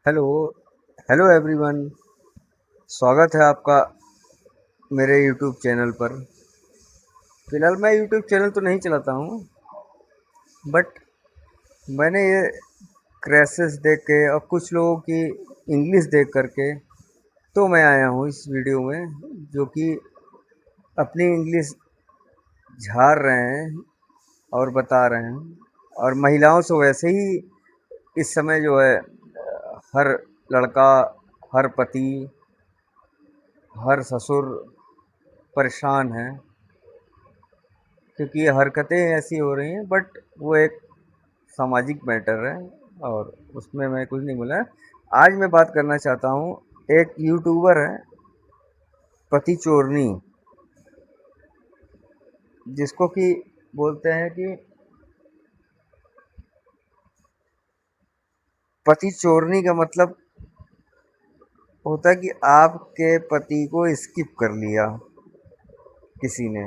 Hello hello everyone. स्वागत है आपका मेरे यूट्यूब चैनल पर। फिलहाल मैं यूट्यूब चैनल तो नहीं चलाता हूँ, बट मैंने ये क्रैशेस देख के और कुछ लोगों की इंग्लिश देख करके तो मैं आया हूँ इस वीडियो में, जो कि अपनी इंग्लिश झाड़ रहे हैं और बता रहे हैं। और महिलाओं से वैसे ही इस समय जो है हर लड़का, हर पति, हर ससुर परेशान है, क्योंकि ये हरकतें ऐसी हो रही हैं। बट वो एक सामाजिक मैटर है और उसमें मैं कुछ नहीं बोला। आज मैं बात करना चाहता हूँ, एक यूट्यूबर है पति चोरनी, जिसको कि बोलते हैं कि पति चोरनी का मतलब होता है कि आपके पति को स्किप कर लिया किसी ने,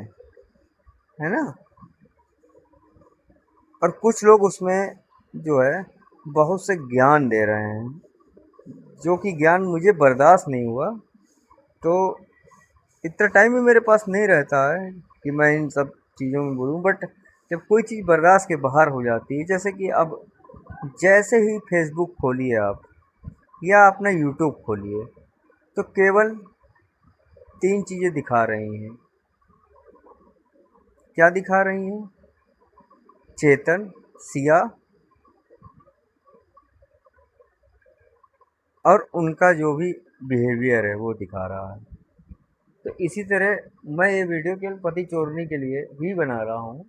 है ना। और कुछ लोग उसमें जो है बहुत से ज्ञान दे रहे हैं, जो कि ज्ञान मुझे बर्दाश्त नहीं हुआ। तो इतना टाइम भी मेरे पास नहीं रहता है कि मैं इन सब चीज़ों में बोलूँ। बट जब कोई चीज़ बर्दाश्त के बाहर हो जाती है, जैसे कि अब जैसे ही फेसबुक खोलिए आप या अपना यूट्यूब खोलिए, तो केवल तीन चीज़ें दिखा रही हैं। क्या दिखा रही हैं? चेतन, सिया और उनका जो भी बिहेवियर है वो दिखा रहा है। तो इसी तरह मैं ये वीडियो केवल पति चोरने के लिए ही बना रहा हूँ।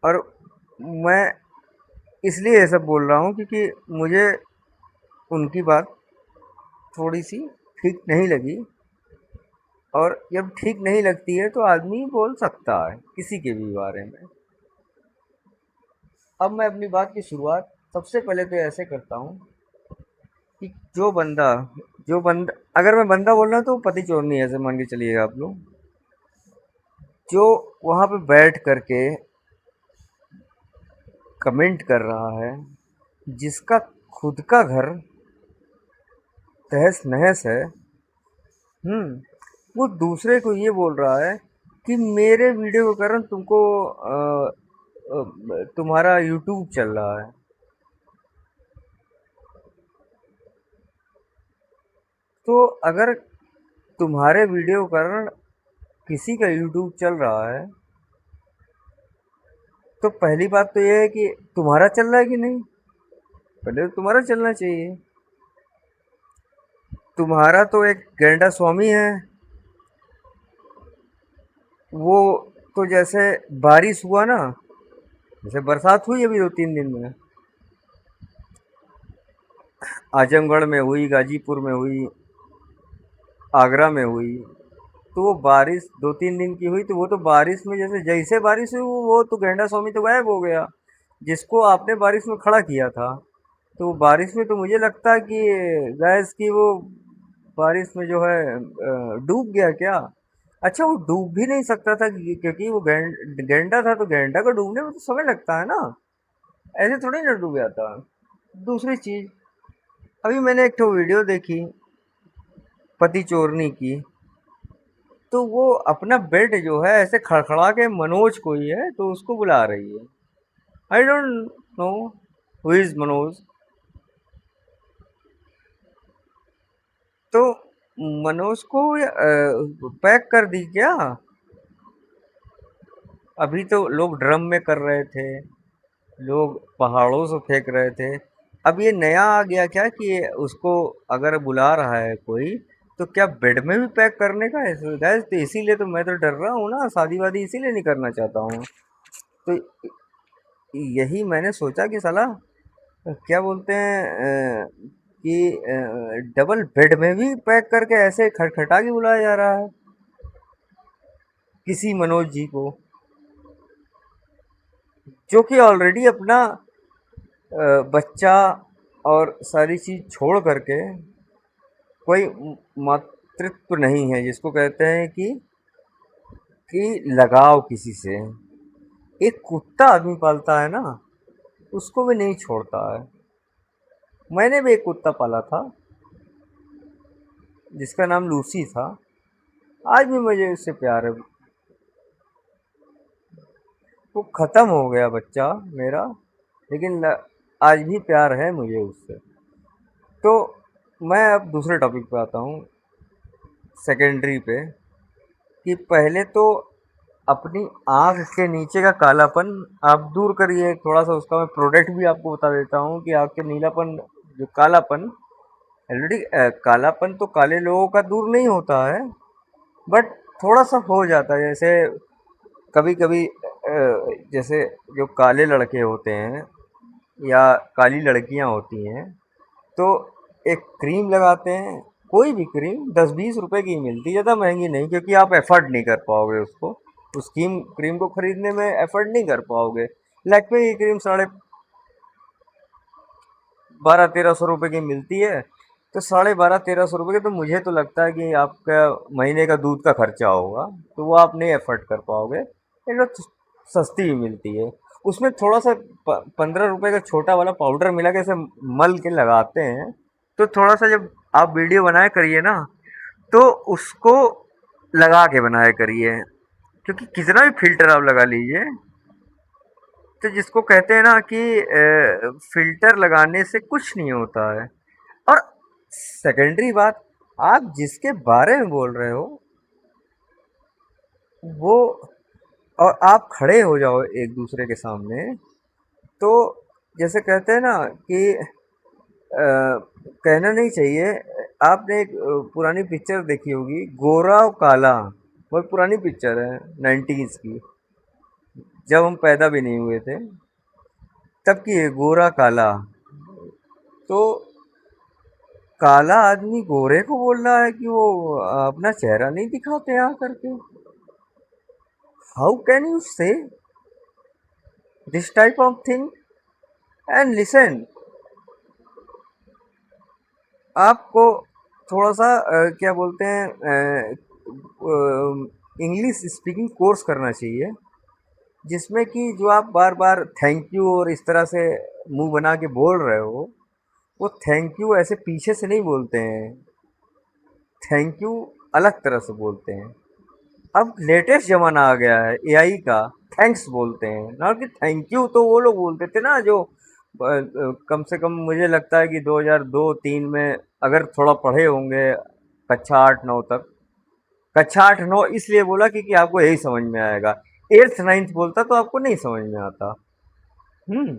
और मैं इसलिए ये सब बोल रहा हूँ क्योंकि मुझे उनकी बात थोड़ी सी ठीक नहीं लगी। और जब ठीक नहीं लगती है तो आदमी बोल सकता है किसी के भी बारे में। अब मैं अपनी बात की शुरुआत सबसे पहले तो ऐसे करता हूँ कि जो बंदा अगर मैं बंदा बोल रहा हूँ तो पति चोर नहीं है, ऐसे मान के चलिएगा आप लोग। जो वहाँ पे बैठ करके कमेंट कर रहा है, जिसका खुद का घर तहस नहस है, वो दूसरे को ये बोल रहा है कि मेरे वीडियो के कारण तुमको तुम्हारा यूट्यूब चल रहा है। तो अगर तुम्हारे वीडियो के कारण किसी का यूट्यूब चल रहा है, तो पहली बात तो ये है कि तुम्हारा चल रहा है कि नहीं। पहले तो तुम्हारा चलना चाहिए। तुम्हारा तो एक गैंडा स्वामी है, वो तो जैसे बारिश हुआ ना, जैसे बरसात हुई अभी 2-3 दिन में, आजमगढ़ में हुई, गाजीपुर में हुई, आगरा में हुई। तो वो बारिश 2-3 दिन की हुई, तो वो तो बारिश में जैसे जैसे बारिश हुई वो तो गेंडा स्वामी तो गायब हो गया, जिसको आपने बारिश में खड़ा किया था। तो बारिश में तो मुझे लगता है कि गैस की वो बारिश में जो है डूब गया क्या। अच्छा, वो डूब भी नहीं सकता था क्योंकि वो गेंडा था, तो गेंडा को डूबने में तो समय लगता है ना, ऐसे थोड़ी ना डूब जाता। दूसरी चीज, अभी मैंने एक तो वीडियो देखी पति चोरनी की, तो वो अपना बेड जो है ऐसे खड़खड़ा के मनोज कोई है तो उसको बुला रही है। I don't know who is Manoj. तो मनोज को पैक कर दी क्या? अभी तो लोग ड्रम में कर रहे थे, लोग पहाड़ों से फेंक रहे थे। अब ये नया आ गया क्या कि उसको अगर बुला रहा है कोई, तो क्या बेड में भी पैक करने का है गैस? तो इसीलिए तो मैं तो डर रहा हूँ ना, शादी वादी इसीलिए नहीं करना चाहता हूँ। तो यही मैंने सोचा कि साला क्या बोलते हैं कि डबल बेड में भी पैक करके ऐसे खटखटा के बुलाया जा रहा है किसी मनोज जी को, जो कि ऑलरेडी अपना बच्चा और सारी चीज छोड़ करके कोई मातृत्व नहीं है, जिसको कहते हैं कि लगाव किसी से। एक कुत्ता आदमी पालता है ना, उसको भी नहीं छोड़ता है। मैंने भी एक कुत्ता पाला था जिसका नाम लूसी था। आज भी मुझे उससे प्यार है। वो ख़त्म हो गया बच्चा मेरा, लेकिन आज भी प्यार है मुझे उससे। तो मैं अब दूसरे टॉपिक पे आता हूँ, सेकेंडरी पे, कि पहले तो अपनी आँख के नीचे का कालापन आप दूर करिए थोड़ा सा। उसका मैं प्रोडक्ट भी आपको बता देता हूँ कि आँख के नीलापन, जो कालापन, ऑलरेडी कालापन तो काले लोगों का दूर नहीं होता है, बट थोड़ा सा हो जाता है। जैसे कभी कभी जैसे जो काले लड़के होते हैं या काली लड़कियां होती हैं, तो एक क्रीम लगाते हैं। कोई भी क्रीम 10-20 रुपए की मिलती है, ज़्यादा महंगी नहीं, क्योंकि आप एफर्ट नहीं कर पाओगे उसको। उस क्रीम क्रीम को खरीदने में एफर्ट नहीं कर पाओगे। लैक्मे की क्रीम 1200-1300 रुपए की मिलती है। तो 1200-1300 रुपए के, तो मुझे तो लगता है कि आपका महीने का दूध का खर्चा होगा, तो वो आप नहीं एफर्ट कर पाओगे। एक तो सस्ती भी मिलती है। उसमें थोड़ा सा 15 रुपए का छोटा वाला पाउडर मिला के ऐसे मल के लगाते हैं। तो थोड़ा सा जब आप वीडियो बनाया करिए ना, तो उसको लगा के बनाया करिए, क्योंकि कितना भी फिल्टर आप लगा लीजिए, तो जिसको कहते हैं ना कि फिल्टर लगाने से कुछ नहीं होता है। और सेकेंडरी बात, आप जिसके बारे में बोल रहे हो वो, और आप खड़े हो जाओ एक दूसरे के सामने, तो जैसे कहते हैं ना कि कहना नहीं चाहिए। आपने एक पुरानी पिक्चर देखी होगी, गोरा और काला। बहुत पुरानी पिक्चर है, 90s की, जब हम पैदा भी नहीं हुए थे तब की है, गोरा काला। तो काला आदमी गोरे को बोल रहा है कि वो अपना चेहरा नहीं दिखाते यहाँ करके। हाउ कैन यू से this type of thing? And listen, आपको थोड़ा सा क्या बोलते हैं, इंग्लिश स्पीकिंग कोर्स करना चाहिए, जिसमें कि जो आप बार बार थैंक यू और इस तरह से मुंह बना के बोल रहे हो, वो थैंक यू ऐसे पीछे से नहीं बोलते हैं। थैंक यू अलग तरह से बोलते हैं। अब लेटेस्ट ज़माना आ गया है एआई का, थैंक्स बोलते हैं ना कि थैंक यू। तो वो लोग बोलते थे ना जो कम से कम मुझे लगता है कि 2002-3 में अगर थोड़ा पढ़े होंगे, कक्षा 8-9 तक। कक्षा 8-9 इसलिए बोला क्योंकि आपको यही समझ में आएगा। 8th-9th बोलता तो आपको नहीं समझ में आता। हम्म।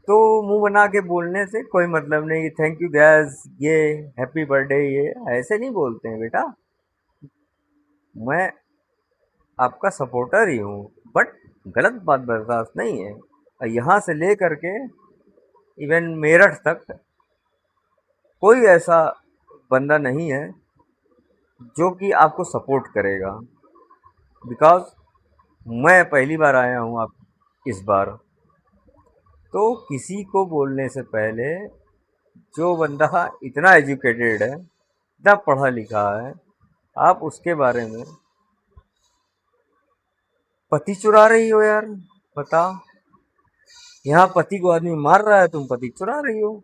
तो मुंह बना के बोलने से कोई मतलब नहीं। थैंक यू गैस, ये हैप्पी बर्थडे, ये ऐसे नहीं बोलते हैं बेटा। मैं आपका सपोर्टर ही हूँ, बट गलत बात बर्दाश्त नहीं है। और यहाँ से ले करके इवन मेरठ तक कोई ऐसा बंदा नहीं है जो कि आपको सपोर्ट करेगा। बिकॉज मैं पहली बार आया हूँ आप इस बार। तो किसी को बोलने से पहले, जो बंदा इतना एजुकेटेड है, इतना पढ़ा लिखा है, आप उसके बारे में पति चुरा रही हो यार। बताओ, यहाँ पति को आदमी मार रहा है, तुम पति चुरा रही हो।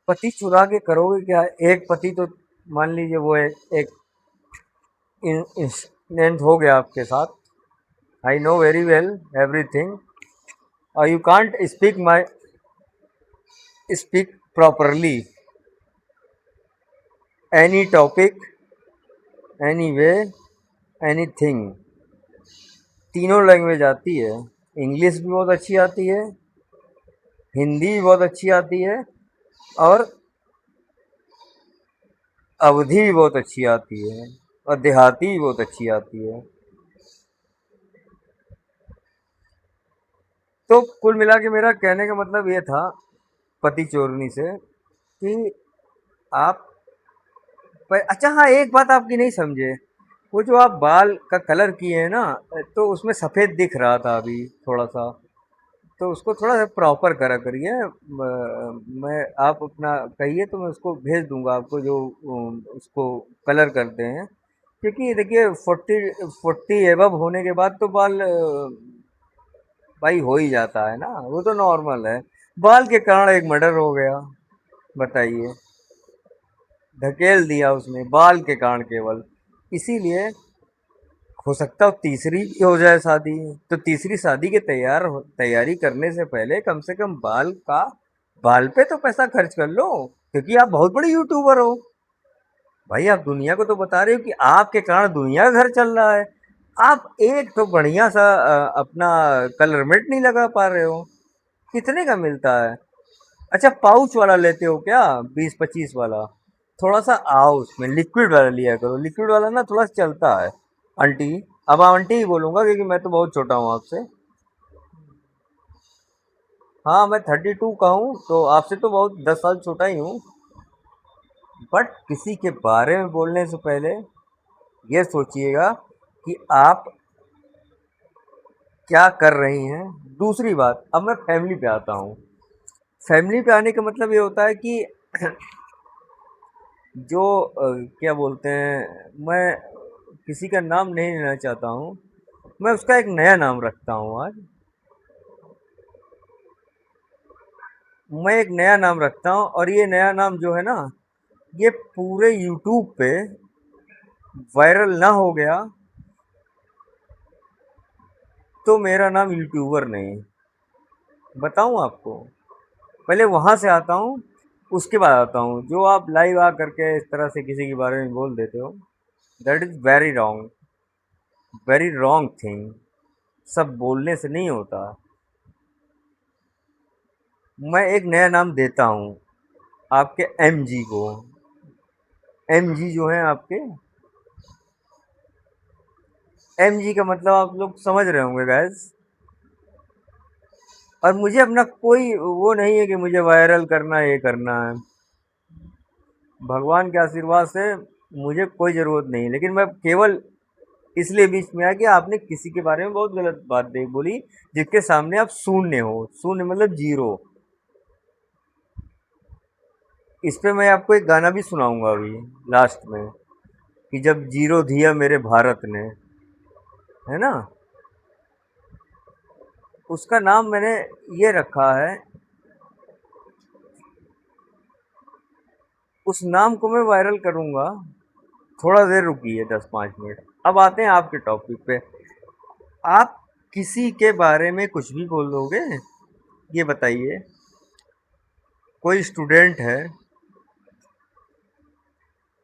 पति चुरा के करोगे क्या? एक पति तो मान लीजिए वो एक इंसिडेंट हो गया आपके साथ। I know very well everything, और you can't speak properly any topic, any way, anything. तीनों लैंग्वेज आती है। इंग्लिश भी बहुत अच्छी आती है, हिंदी भी बहुत अच्छी आती है, और अवधी भी बहुत अच्छी आती है, और देहाती भी बहुत अच्छी आती है। तो कुल मिला के मेरा कहने का मतलब ये था, पति चोरनी से, कि आप अच्छा हाँ, एक बात आपकी नहीं समझे। वो जो आप बाल का कलर किए हैं ना, तो उसमें सफ़ेद दिख रहा था अभी थोड़ा सा। तो उसको थोड़ा सा प्रॉपर करा करिए। मैं, आप अपना कहिए तो मैं उसको भेज दूंगा आपको, जो उसको कलर करते हैं। क्योंकि देखिए 40 40 एबव होने के बाद तो बाल भाई हो ही जाता है ना, वो तो नॉर्मल है। बाल के कारण एक मर्डर हो गया, बताइए। धकेल दिया उसने बाल के कारण केवल, इसीलिए हो सकता है तीसरी भी हो जाए शादी। तो तीसरी शादी के तैयारी करने से पहले कम से कम बाल पे तो पैसा खर्च कर लो, क्योंकि आप बहुत बड़े यूट्यूबर हो। भाई आप दुनिया को तो बता रहे हो कि आपके कारण दुनिया का घर चल रहा है। आप एक तो बढ़िया सा अपना कलरमेट नहीं लगा पा रहे हो। कितने का मिलता है? अच्छा पाउच वाला लेते हो क्या, 20-25 वाला? थोड़ा सा आओ उसमें लिक्विड वाला लिया करो, लिक्विड वाला ना थोड़ा सा चलता है। आंटी, अब आंटी ही बोलूंगा क्योंकि मैं तो बहुत छोटा हूँ आपसे। हाँ मैं 32 का हूँ, तो आपसे तो बहुत 10 साल छोटा ही हूँ। बट किसी के बारे में बोलने से पहले ये सोचिएगा कि आप क्या कर रही हैं। दूसरी बात, अब मैं फैमिली पे आता हूँ। फैमिली पे आने का मतलब ये होता है कि जो क्या बोलते हैं, मैं किसी का नाम नहीं लेना चाहता हूँ, मैं उसका एक नया नाम रखता हूँ आज। मैं एक नया नाम रखता हूँ और ये नया नाम जो है ना, ये पूरे यूट्यूब पे वायरल ना हो गया तो मेरा नाम यूट्यूबर नहीं। बताऊँ आपको, पहले वहां से आता हूँ, उसके बाद आता हूँ। जो आप लाइव आ करके इस तरह से किसी के बारे में बोल देते हो, that is very wrong, very wrong thing. सब बोलने से नहीं होता। मैं एक नया नाम देता हूँ आपके एमजी को। एमजी जो है आपके, एमजी का मतलब आप लोग समझ रहे होंगे गैस। और मुझे अपना कोई वो नहीं है कि मुझे वायरल करना है, ये करना है। भगवान के आशीर्वाद से मुझे कोई ज़रूरत नहीं, लेकिन मैं केवल इसलिए बीच में आया कि आपने किसी के बारे में बहुत गलत बात देख बोली, जिसके सामने आप शून्य हो। शून्य मतलब जीरो। इस पे मैं आपको एक गाना भी सुनाऊंगा अभी लास्ट में, कि जब जीरो दिया मेरे भारत ने, है ना, उसका नाम मैंने ये रखा है। उस नाम को मैं वायरल करूंगा। थोड़ा देर रुकिए, 10-5 मिनट। अब आते हैं आपके टॉपिक पे। आप किसी के बारे में कुछ भी बोल दोगे। ये बताइए, कोई स्टूडेंट है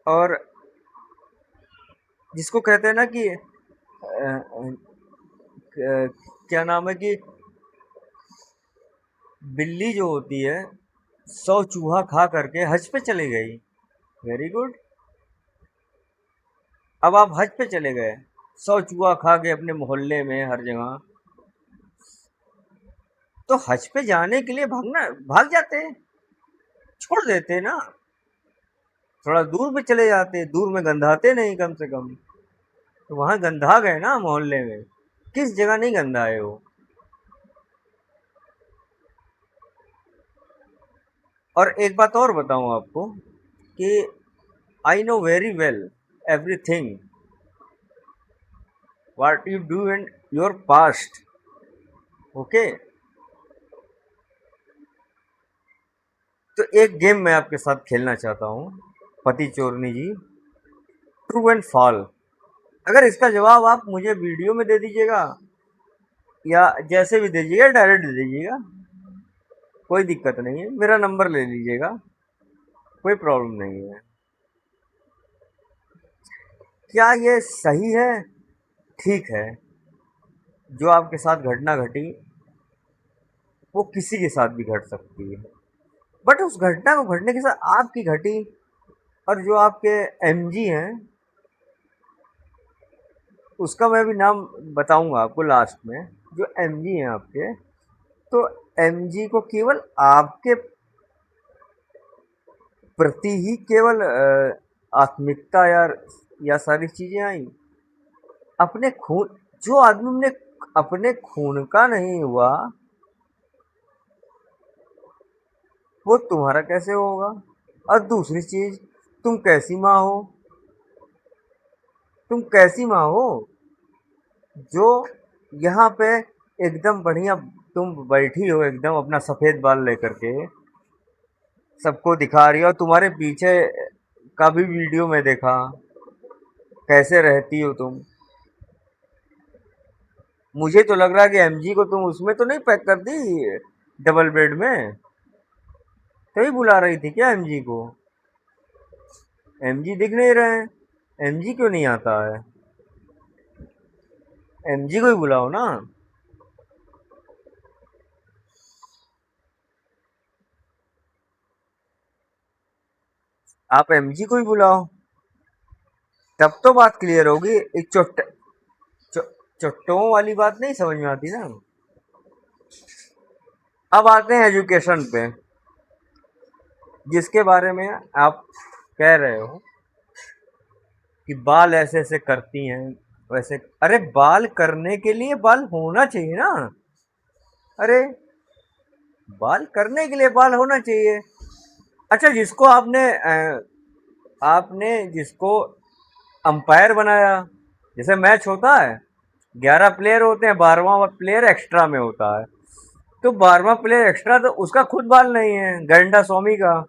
और जिसको कहते हैं ना कि क्या नाम है कि बिल्ली जो होती है 100 चूहा खा करके हज पे चली गई। Very good. अब आप हज पे चले गए, 100 चूहा खा के अपने मोहल्ले में हर जगह, तो हज पे जाने के लिए भाग जाते हैं, छोड़ देते ना। थोड़ा दूर पे चले जाते, दूर में गंधाते नहीं कम से कम। तो वहां गंधा गए ना मोहल्ले में, किस जगह नहीं गंधाए हो। और एक बात और बताऊं आपको कि आई know very well everything what you do in your past. Okay. तो एक गेम मैं आपके साथ खेलना चाहता हूँ, पति चोरनी जी, ट्रू एंड फॉल। अगर इसका जवाब आप मुझे वीडियो में दे दीजिएगा या जैसे भी दे दीजिएगा, डायरेक्ट दे दीजिएगा, कोई दिक्कत नहीं है। मेरा नंबर ले लीजिएगा, कोई प्रॉब्लम नहीं है। क्या ये सही है? ठीक है। जो आपके साथ घटना घटी वो किसी के साथ भी घट सकती है, बट उस घटना को घटने के साथ आपकी घटी। और जो आपके एमजी हैं, उसका मैं भी नाम बताऊंगा आपको लास्ट में। जो एमजी हैं आपके, तो एमजी को केवल आपके प्रति ही केवल आत्मिकता या सारी चीजें आई। अपने खून, जो आदमी ने अपने खून का नहीं हुआ, वो तुम्हारा कैसे होगा? और दूसरी चीज, तुम कैसी माँ हो? तुम कैसी माँ हो जो यहाँ पे एकदम बढ़िया। तुम बैठी हो एकदम अपना सफेद बाल लेकर के, सबको दिखा रही हो। और तुम्हारे पीछे का भी वीडियो में देखा, कैसे रहती हो तुम। मुझे तो लग रहा है कि एमजी को तुम उसमें तो नहीं पैक कर दी, डबल बेड में। तभी बुला रही थी क्या एमजी को? एमजी दिख नहीं रहे हैं, एमजी क्यों नहीं आता है? एमजी को ही बुलाओ ना। आप एमजी को ही बुलाओ, तब तो बात क्लियर होगी। एक चो, चुट्टों वाली बात नहीं समझ में आती ना। अब आते हैं एजुकेशन पे, जिसके बारे में आप कह रहे हो कि बाल ऐसे ऐसे करती हैं वैसे। अरे बाल करने के लिए बाल होना चाहिए ना। अरे बाल करने के लिए बाल होना चाहिए। अच्छा, जिसको आपने जिसको अंपायर बनाया, जैसे मैच होता है, 11 प्लेयर होते हैं, 12वां प्लेयर एक्स्ट्रा में होता है। तो 12वां प्लेयर एक्स्ट्रा तो उसका खुद बाल नहीं है, गैंडा स्वामी का।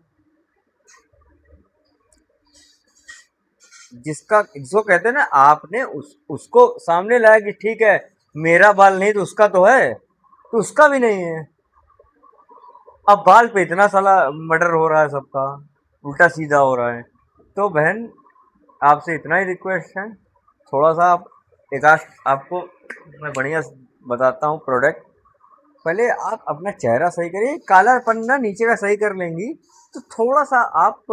जिसको कहते हैं ना, आपने उसको सामने लाया कि ठीक है, मेरा बाल नहीं तो उसका तो है, तो उसका भी नहीं है। अब बाल पे इतना साला मर्डर हो रहा है सबका, उल्टा सीधा हो रहा है। तो बहन, आपसे इतना ही रिक्वेस्ट है, थोड़ा सा आप एक आध आपको मैं बढ़िया बताता हूँ प्रोडक्ट। पहले आप अपना चेहरा सही करिए, काला पन्ना नीचे का सही कर लेंगी तो थोड़ा सा आप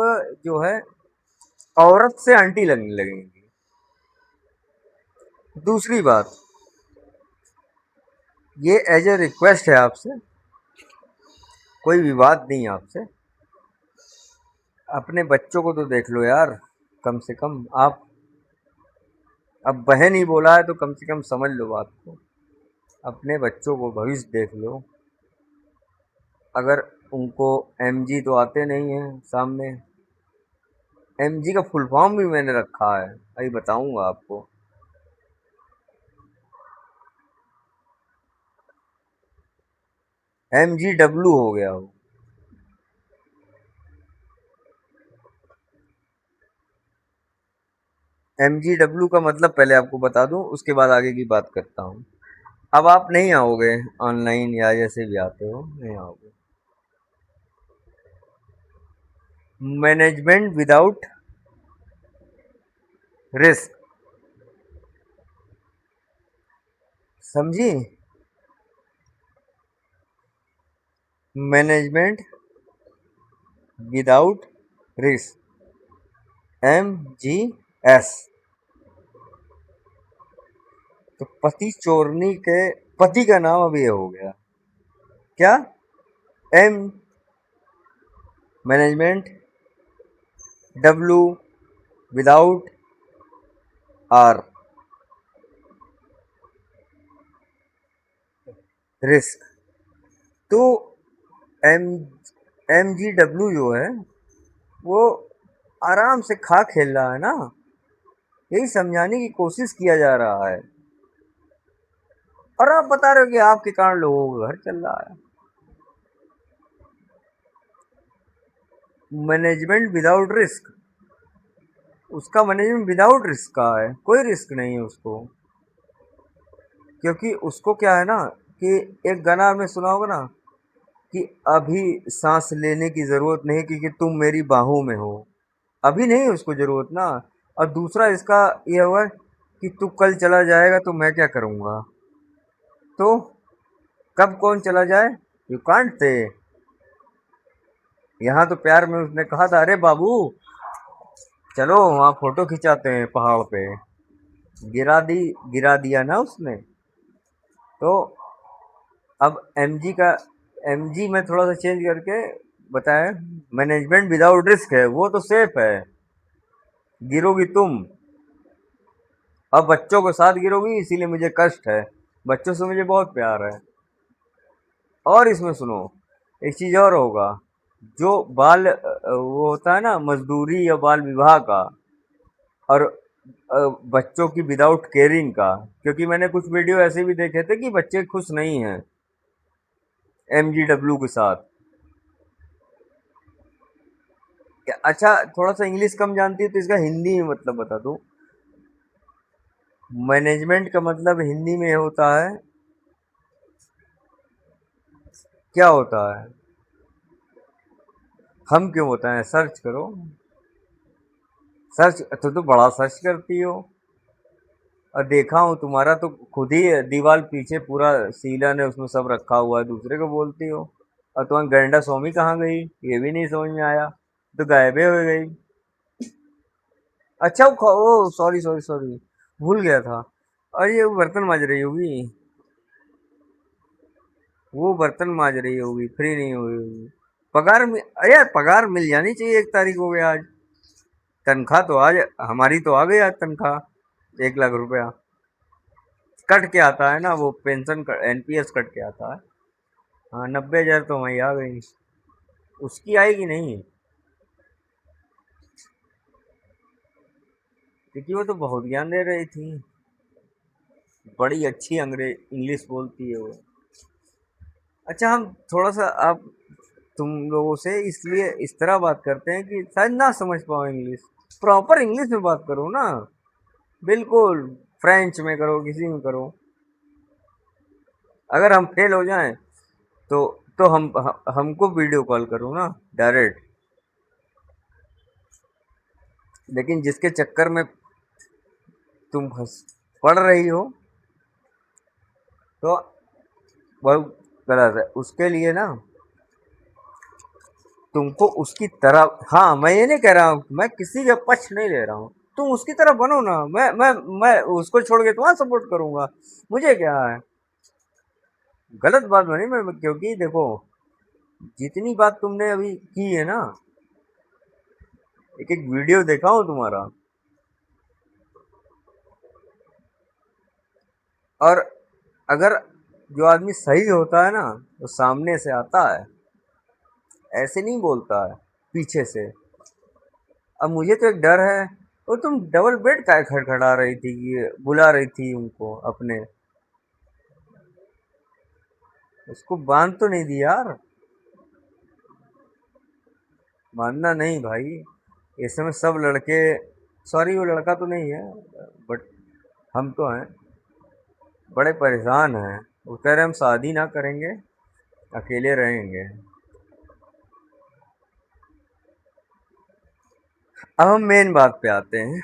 जो है औरत से आंटी लगने लगेंगी। दूसरी बात, ये एज ए रिक्वेस्ट है आपसे, कोई विवाद नहीं आपसे। अपने बच्चों को तो देख लो यार, कम से कम आप। अब बहन ही बोला है तो कम से कम समझ लो बात को। अपने बच्चों को भविष्य देख लो। अगर उनको एमजी तो आते नहीं है सामने, एमजी का फुल फॉर्म भी मैंने रखा है, अभी बताऊंगा आपको। एमजी डब्लू हो गया वो। एमजी डब्लू का मतलब पहले आपको बता दूं, उसके बाद आगे की बात करता हूँ। अब आप नहीं आओगे ऑनलाइन, या जैसे भी आते हो नहीं आओगे। मैनेजमेंट विदाउट रिस्क, समझी? Management without risk, MGS। तो पति चोरनी के पति का नाम अब ये हो गया क्या? M management W without R risk. तो एम MGW जो है वो आराम से खा खेल रहा है ना, यही समझाने की कोशिश किया जा रहा है। और आप बता रहे हो कि आपके कारण लोगों का घर चल रहा है। मैनेजमेंट विदाउट रिस्क, उसका मैनेजमेंट विदाउट रिस्क का है, कोई रिस्क नहीं है उसको। क्योंकि उसको क्या है ना, कि एक गाना आपने सुना होगा ना, कि अभी सांस लेने की जरूरत नहीं क्योंकि तुम मेरी बाहों में हो। अभी नहीं है उसको जरूरत ना। और दूसरा इसका ये हुआ है कि तू कल चला जाएगा तो मैं क्या करूँगा। तो कब कौन चला जाए, यू कांट से। यहाँ तो प्यार में उसने कहा था, अरे बाबू चलो वहाँ फोटो खिंचाते हैं पहाड़ पे। गिरा दी, गिरा दिया ना उसने। तो अब एमजी का, एमजी में थोड़ा सा चेंज करके बताया, मैनेजमेंट विदाउट रिस्क है, वो तो सेफ है। गिरोगी तुम, अब बच्चों के साथ गिरोगी, इसीलिए मुझे कष्ट है। बच्चों से मुझे बहुत प्यार है। और इसमें सुनो, एक चीज और होगा। जो बाल वो होता है ना मजदूरी या बाल विवाह का, और बच्चों की विदाउट केयरिंग का, क्योंकि मैंने कुछ वीडियो ऐसे भी देखे थे कि बच्चे खुश नहीं हैं एमजीडब्ल्यू के साथ। अच्छा, थोड़ा सा इंग्लिश कम जानती है तो इसका हिंदी में मतलब बता दूं। मैनेजमेंट का मतलब हिंदी में होता है, क्या होता है? हम क्यों होता है, सर्च करो। सर्च तो बड़ा सर्च करती हो। और देखा हूँ तुम्हारा तो खुद ही दीवार पीछे पूरा सीलन है, उसमें सब रखा हुआ है, दूसरे को बोलती हो। और तुम्हारी गैंडा स्वामी कहाँ गई, ये भी नहीं समझ में आया, तो गायबे हो गई। अच्छा, ओ सॉरी सॉरी सॉरी, भूल गया था। और ये वो बर्तन मांज रही होगी, वो बर्तन मांज रही होगी, फ्री नहीं हुई होगी। अरे यार, पगार मिल जानी चाहिए, 1 तारीख हो गया आज। तनख्वाह तो आज हमारी तो आ गई आज तनख्वाह, 1 लाख रुपया कट के आता है ना, वो पेंशन एनपीएस कट के आता है। हाँ, 90,000 तो वही आ गई। उसकी आएगी नहीं, क्योंकि वो तो बहुत ज्ञान दे रही थी। बड़ी अच्छी अंग्रेज इंग्लिश बोलती है वो। अच्छा, हम थोड़ा सा आप तुम लोगों से इसलिए इस तरह बात करते हैं कि शायद ना समझ पाओ इंग्लिश। प्रॉपर इंग्लिश में बात करो ना, बिल्कुल। फ्रेंच में करो, किसी में करो। अगर हम फेल हो जाएं तो हमको वीडियो कॉल करो ना, डायरेक्ट। लेकिन जिसके चक्कर में तुम फंस पड़ रही हो, तो बहुत गलत है उसके लिए ना। तुमको उसकी तरह, हाँ, मैं ये नहीं कह रहा हूँ, मैं किसी का पक्ष नहीं ले रहा हूँ। तुम उसकी तरह बनो ना, मैं उसको छोड़ के तुम्हारा सपोर्ट करूंगा, मुझे क्या है। गलत बात बनी मैं, क्योंकि देखो, जितनी बात तुमने अभी की है ना, एक एक वीडियो देखा हूँ तुम्हारा। और अगर जो आदमी सही होता है ना, वो सामने से आता है, ऐसे नहीं बोलता है, पीछे से। अब मुझे तो एक डर है, वो तुम डबल बेड का खड़खड़ा रही थी, ये बुला रही थी उनको अपने, उसको बांध तो नहीं दिया यार। बांधना नहीं भाई, इस समय सब लड़के, सॉरी वो लड़का तो नहीं है, बट हम तो हैं, बड़े परेशान हैं। वो कह रहे हम शादी ना करेंगे, अकेले रहेंगे। अब हम मेन बात पे आते हैं,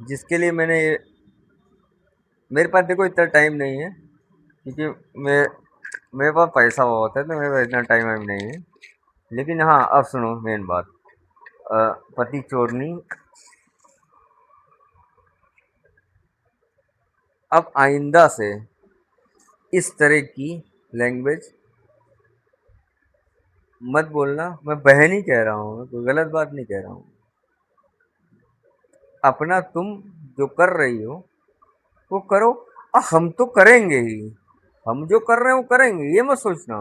जिसके लिए मेरे पास देखो इतना टाइम नहीं है, क्योंकि मेरे पास पैसा बहुत है, तो मेरे पास इतना टाइम वाइम नहीं है। लेकिन हाँ, अब सुनो मेन बात। अ, पति चोरनी, अब आइंदा से इस तरह की लैंग्वेज मत बोलना। मैं बहन ही कह रहा हूँ, मैं कोई गलत बात नहीं कह रहा हूँ। अपना तुम जो कर रही हो वो करो, और हम तो करेंगे ही। हम जो कर रहे हैं वो करेंगे, ये मत सोचना।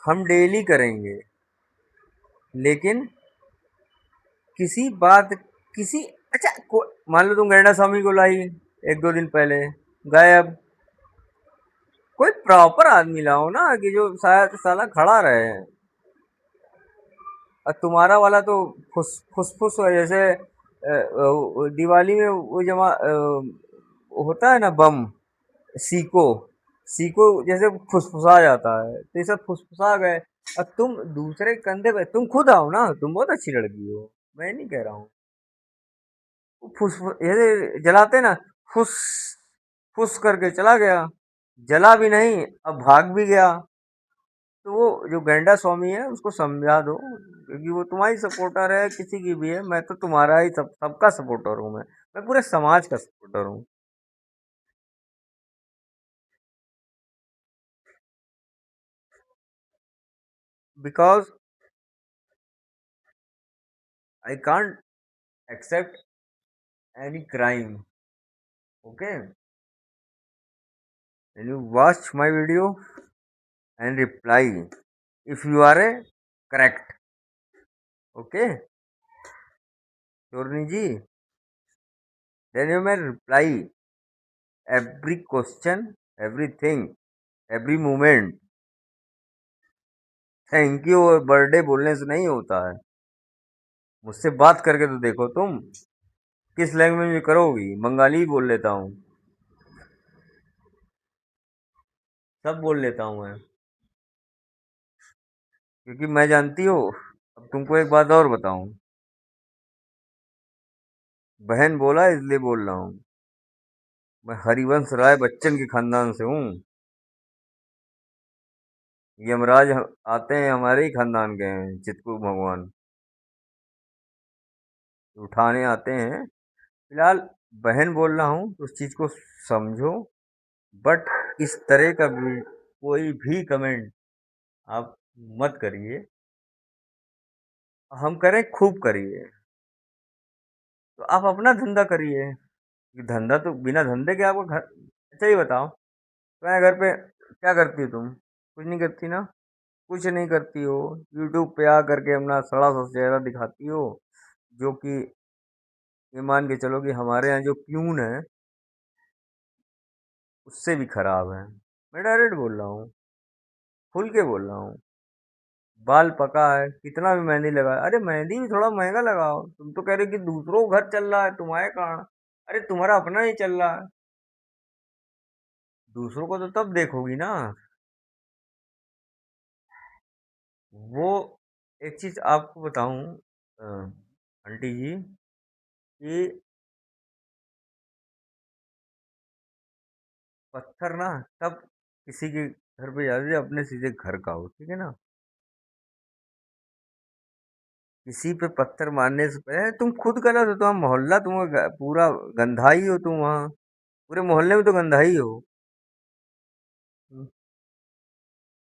हम डेली करेंगे, लेकिन किसी बात, किसी, अच्छा मान लो तुम गैंडा स्वामी को लाई 1-2 दिन पहले, गायब। कोई प्रॉपर आदमी लाओ ना, कि जो शायद साला खड़ा रहे। और तुम्हारा वाला तो फुस फुस है, जैसे दिवाली में वो जमा होता है ना बम, सीको, सीको जैसे फुसफुसा जाता है, तो ये सब फुसफुसा गए। और तुम दूसरे कंधे पे, तुम खुद आओ ना, तुम बहुत अच्छी लड़की हो, मैं नहीं कह रहा हूँ। फुस ये जलाते ना, फुस फुस करके चला गया, जला भी नहीं, अब भाग भी गया। तो वो जो गैंडा स्वामी है उसको समझा दो, क्योंकि वो तुम्हारी सपोर्टर है, किसी की भी है, मैं तो तुम्हारा ही सबका सपोर्टर हूँ। मैं पूरे समाज का सपोर्टर हूँ। Because I can't accept any crime. Okay, and you watch my video and reply if you are a correct. Okay. चोरनी जी, then you may reply every question, everything, every moment. Thank you और birthday बोलने से नहीं होता है। मुझसे बात करके तो देखो तुम, किस लैंग्वेज में करोगी? बंगाली ही बोल लेता हूँ, सब बोल लेता हूँ मैं, क्योंकि मैं जानती हो। अब तुमको एक बात और बताऊं, बहन बोला इसलिए बोल रहा हूँ। मैं हरिवंश राय बच्चन के खानदान से हूँ। यमराज आते हैं हमारे ही खानदान के हैं, चित्रकूट भगवान उठाने आते हैं। फिलहाल बहन बोल रहा हूँ तो उस चीज को समझो। बट इस तरह का भी कोई भी कमेंट आप मत करिए। हम करें खूब करिए, तो आप अपना धंधा करिए। ये धंधा तो बिना धंधे के आपको घर। अच्छा ये बताओ, तुम्हारे घर पे क्या करती हो तुम? कुछ नहीं करती ना? कुछ नहीं करती हो, यूट्यूब पे आ करके अपना सड़ा सा चेहरा दिखाती हो, जो कि ये मान के चलो कि हमारे यहाँ जो प्यून है उससे भी खराब है। मैं डायरेक्ट बोल रहा हूँ, खुल के बोल रहा हूँ। बाल पका है, कितना भी मेहंदी लगा, अरे मेहंदी भी थोड़ा महंगा लगाओ। तुम तो कह रहे हो कि दूसरों का घर चल रहा है, तुम्हारे कहाँ? अरे तुम्हारा अपना ही चल रहा है, दूसरों को तो तब देखोगी ना। वो एक चीज आपको बताऊं, आंटी जी, कि पत्थर ना तब किसी के घर पे जाते थे, अपने सीधे घर का हो, ठीक है ना? किसी पे पत्थर मारने से पहले तुम खुद गलत हो, तुम्हारा मोहल्ला पूरा गंधाई हो तुम वहाँ, पूरे मोहल्ले में तो गंधाई हो। हम्म,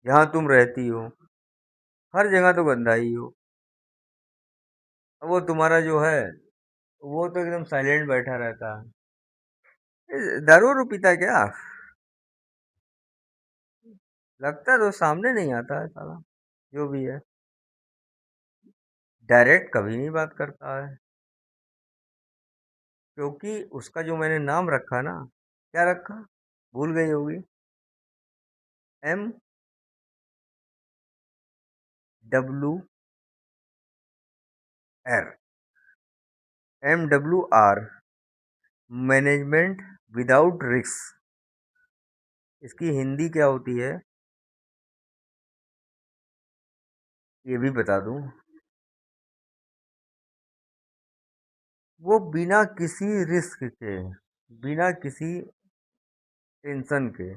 जहाँ तुम रहती हो हर जगह तो गंधाई हो। अब वो तुम्हारा जो है, वो तो एकदम साइलेंट बैठा रहता है। दारू वारू पीता है क्या? लगता है तो सामने नहीं आता है साला, जो भी है। डायरेक्ट कभी नहीं बात करता है, क्योंकि उसका जो मैंने नाम रखा ना, क्या रखा? भूल गई होगी। M W MWR, management without risk. इसकी हिंदी क्या होती है ये भी बता दूं। वो बिना किसी रिस्क के, बिना किसी टेंशन के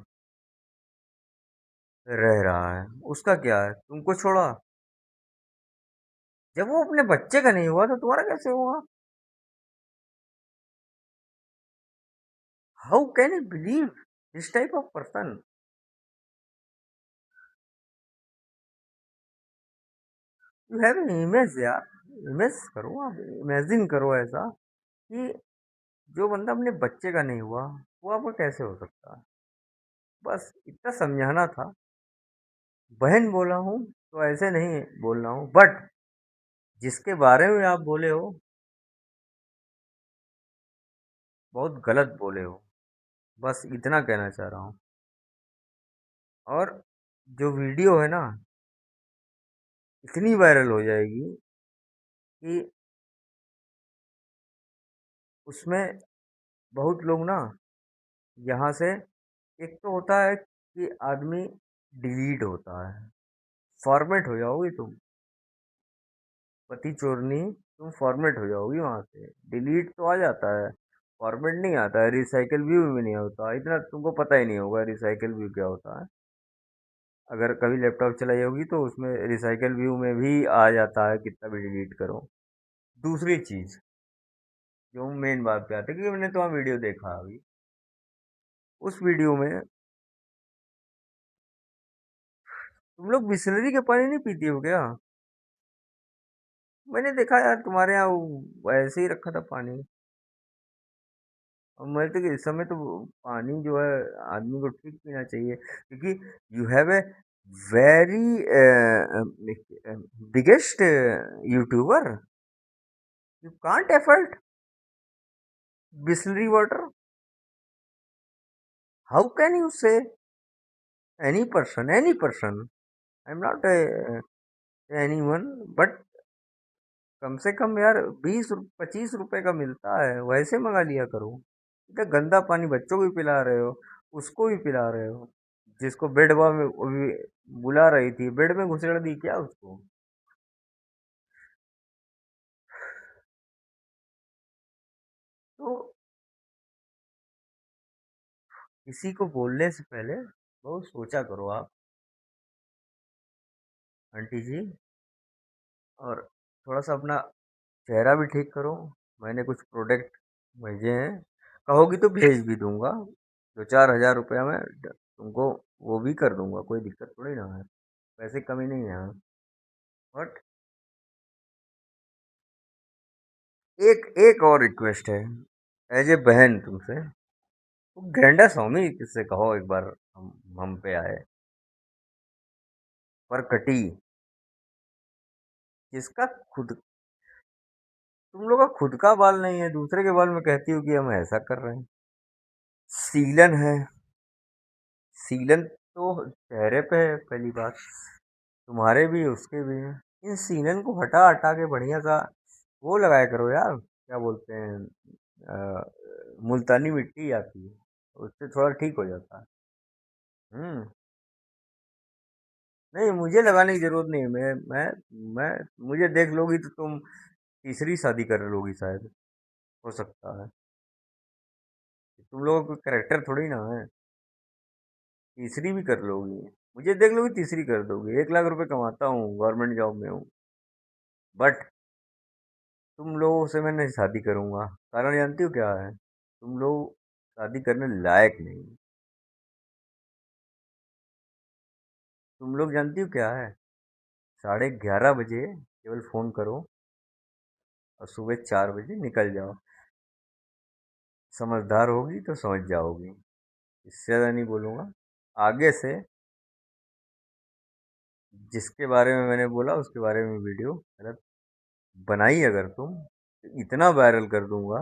रह रहा है। उसका क्या है, तुमको छोड़ा? जब वो अपने बच्चे का नहीं हुआ तो तुम्हारा कैसे हुआ? How can you believe this type of person? You have an image यार, इमेज करो, आप इमेजिन करो ऐसा कि जो बंदा अपने बच्चे का नहीं हुआ वो आपको कैसे हो सकता है। बस इतना समझाना था। बहन बोला हूँ तो ऐसे नहीं बोल रहा हूँ, बट जिसके बारे में आप बोले हो बहुत गलत बोले हो। बस इतना कहना चाह रहा हूँ। और जो वीडियो है ना, इतनी वायरल हो जाएगी कि उसमें बहुत लोग ना यहाँ से, एक तो होता है कि आदमी डिलीट होता है, फॉर्मेट हो जाओगी तुम, पति चोरनी, तुम फॉर्मेट हो जाओगी वहां से। डिलीट तो आ जाता है, फॉर्मेट नहीं आता है। रिसाइकल व्यू में नहीं होता, इतना तुमको पता ही नहीं होगा रिसाइकल व्यू क्या होता है। अगर कभी लैपटॉप चलाई होगी तो उसमें रिसाइकल व्यू में भी आ जाता है, कितना भी डिलीट करो। दूसरी चीज, जो मेन बात पे आती है, क्योंकि मैंने तो वहाँ वीडियो देखा अभी, उस वीडियो में तुम लोग बिस्लरी के पानी नहीं पीती हो क्या? मैंने देखा यार तुम्हारे यहाँ ऐसे ही रखा था पानी। और मैं तो कि इस समय तो पानी जो है आदमी को ठीक पीना चाहिए, क्योंकि you have a very biggest YouTuber. You can't afford Bisleri water. How can you say any person? Any person. I'm not anyone, but कम से कम यार 25 रुपए का मिलता है, वैसे मंगा लिया करो। इतना गंदा पानी बच्चों को भी पिला रहे हो, उसको भी पिला रहे हो। जिसको बेड में वो भी बुला रही थी, बेड में घुसेड़ दी क्या उसको? तो किसी को बोलने से पहले बहुत सोचा करो आप, आंटी जी। और थोड़ा सा अपना चेहरा भी ठीक करो। मैंने कुछ प्रोडक्ट भेजे हैं, कहोगी तो भेज भी दूंगा। 2-4 हज़ार रुपया में तुमको वो भी कर दूंगा, कोई दिक्कत थोड़ी ना है। पैसे कमी नहीं है यहाँ। बट एक एक और रिक्वेस्ट है, एज ए बहन तुमसे। वो गेंडा स्वामी से कहो एक बार हम पे आए। पर कटी जिसका खुद, तुम लोग का खुद का बाल नहीं है, दूसरे के बाल में कहती हो कि हम ऐसा कर रहे हैं। सीलन है, सीलन तो चेहरे पे है पहली बात, तुम्हारे भी उसके भी है। इन सीलन को हटा हटा के बढ़िया सा वो लगाया करो यार, क्या बोलते हैं, मुल्तानी मिट्टी आती है, उससे थोड़ा ठीक हो जाता है। हम्म। नहीं, मुझे लगाने की जरूरत नहीं है। मैं मुझे देख लोगी तो तुम तीसरी शादी कर लोगी शायद, हो सकता है। तुम लोगों को करेक्टर थोड़ी ना है, तीसरी भी कर लोगी। मुझे देख लोगी तीसरी कर दोगी। 1 लाख रुपए कमाता हूँ, गवर्नमेंट जॉब में हूँ, बट तुम लोगों से मैं नहीं शादी करूंगा। कारण जानती हो क्या है? तुम लोग शादी करने लायक नहीं। तुम लोग जानती हो क्या है? 11:30 बजे केवल फोन करो और सुबह 4 बजे निकल जाओ। समझदार होगी तो समझ जाओगी, इससे ज़्यादा नहीं बोलूँगा। आगे से जिसके बारे में मैंने बोला उसके बारे में वीडियो गलत बनाई अगर तुम, तो इतना वायरल कर दूंगा।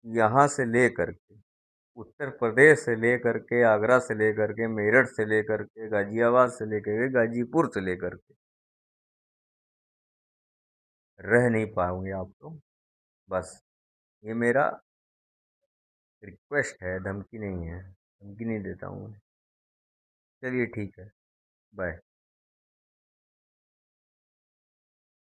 यहाँ से लेकर के उत्तर प्रदेश से लेकर के, आगरा से लेकर के, मेरठ से लेकर के, गाजियाबाद से लेकर के, गाजीपुर से लेकर के, रह नहीं पाओगे आप तो। बस ये मेरा रिक्वेस्ट है, धमकी नहीं है। धमकी नहीं देता हूँ मैं। चलिए ठीक है, बाय।